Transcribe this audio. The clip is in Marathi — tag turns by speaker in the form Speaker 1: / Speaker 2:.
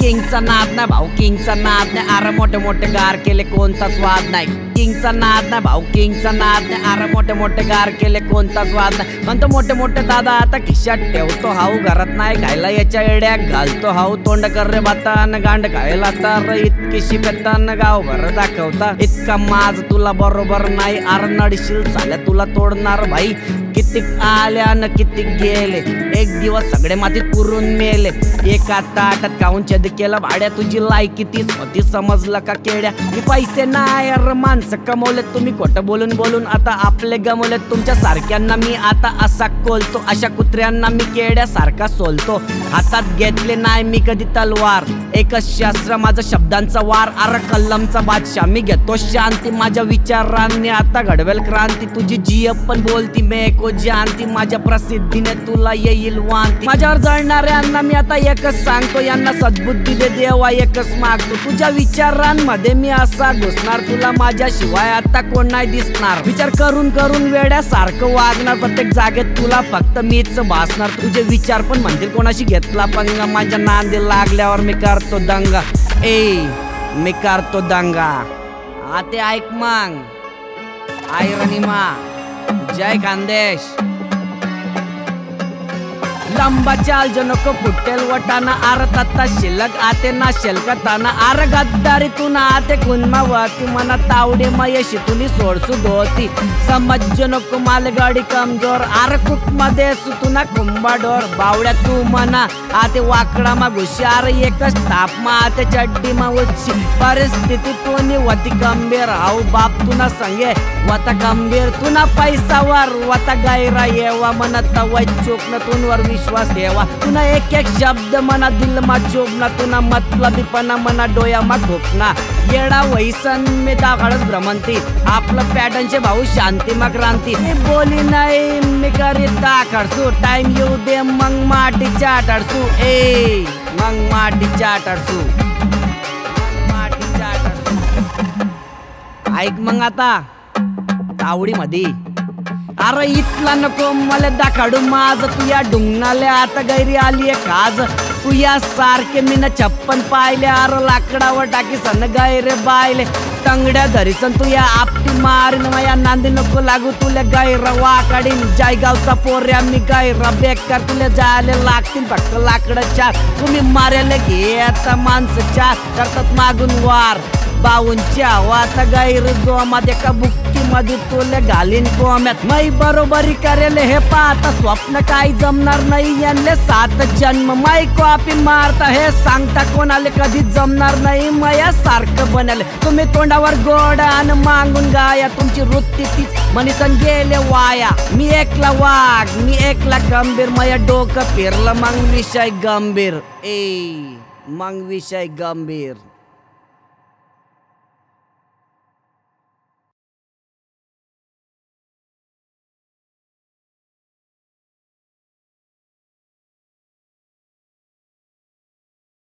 Speaker 1: किंगचा नाद नाही भाऊ, किंगचा नाद नाही. अरे मोठे मोठे गार केले कोणताच वाद नाही. किंगचा नाद नाही भाऊ, किंगचा नाद नाही. अरे मोठे मोठे गार केले कोणताच वाद नाही. म्हणतो मोठे मोठे दादा आता खिशात ठेवतो हाऊ, घरात नाही खायला याच्या एड्या घालतो हाऊ. तोंड कर रे बातान गांड खायला तर इतकी शिकतान गाव भर दाखवता. इतका माज तुला बरोबर नाही. अरे नडशील झाल्या तुला तोडणार भाई. किती आल्या न किती गेले, एक दिवस सगळे मातीत पुरून मेले. एका ताटात खाऊन छेद केलं भाड्या. तुझी लायकी तीच होती समजलं का केड्या. मी पैसे नाही अरे माणसं कमवले, तुम्ही खोटं बोलून बोलून आता आपले गमवले. तुमच्या सारख्यांना मी आता असा कोलतो, अशा कुत्र्यांना मी केड्या सारखा सोलतो. हातात घेतले नाही मी कधी तलवार, एकच शास्त्र माझं शब्दांचा वार. अरे कलमचा बादशाह मी घेतो शांती, माझ्या विचारांनी आता घडवेल क्रांती. तुझी जीभ पण बोलती मे को जानती, माझ्या प्रसिद्धीने तुला येईल वांती. माझ्यावर जळणाऱ्यांना मी आता एकच सांगतो, यांना सद्बुद्धी दे देवा एकच मागतो. तुझ्या विचारांमध्ये मी असा घुसणार, तुला माझ्याशिवाय आता कोण नाही दिसणार. विचार करून करून वेड्यासारखं वागणार, प्रत्येक जागेत तुला फक्त मीच भासणार. तुझे विचार पण म्हणतील कोणाशी घेतला पंगा, माझ्या नांदी लागल्यावर मी करतो दंगा. मी करतो दंगा. आते ऐक मग आयरणीमा जय खानदेश. लंबा चाल जो नको फुटेल वटाना. आर तत्ता शिल्लक आते ना शेलकताना. आर गद्दारी तू ना आते खुनमावती, मना तावडे मयशी तुनी सोडसू धोती. समज जो नको मालगाडी कमजोर. आर कुक मध्ये सुतुना कुंभाडोर. बावड्या तू मना आते वाकडा मा घुशी. आर एकच ताप मा आते चड्डी मा उच्ची. परिस्थिती तुनी वती गंभीर, हाऊ बाप तुना संगे वता गंभीर. तुना पैसावर वता गायरा येवा, मना तवय चोकन तुनवर विश्वास ठेवा. तुना एक एक शब्द मना दिल मा चोबना. तुना मतलबीपणा मना डोया मा घोपना. येडा वैसन मी दाखडच भ्रमंती, आपलं पॅटर्नचे भाऊ शांती मा क्रांती. मी बोली नाही मी करीत दाखडसू, टाइम येऊ दे मग माटीच्या आटाडसू. मग माटीच्या आटाडसू. ऐक मग आता तावडी मध्ये. अरे इथला नको मला दाखाडू माझ, तू या डुंगणाले आता गैरी आलीये काज. तू या सारखे मी न 56 पाहिले. अरे लाकडावर टाकी सन गैरे बायले. तंगड्या धरीसन तू या आपटी मारीन, या नांदी नको लागू तुला गैरा वाकाडीन. जायगावचा पोऱ्या मी गैरा बेकार, तुला जायला लागतील फक्त लाकडं चार. तुम्ही मारायला घे आता माणसं चार, करतात मागून वार. बावूंच्या वाता गैर जोमात एका बुक्की मध्ये तुले घालीन कोम्यात. मै बरोबरी करेल हे पाहता स्वप्न काही जमणार नाही. यांले 7 जन्म मै कॉपी मारता, हे सांगता कोणाले कधी जमणार नाही. मया सारखं बनेल तुम्ही तोंडावर गोड आणि मागून गाया. तुमची वृत्ती तीच मनीसन गेले वाया. मी एकला वाघ मी एकला गंभीर, मया डोकं फिरलं मग विषय गंभीर. मग विषय गंभीर.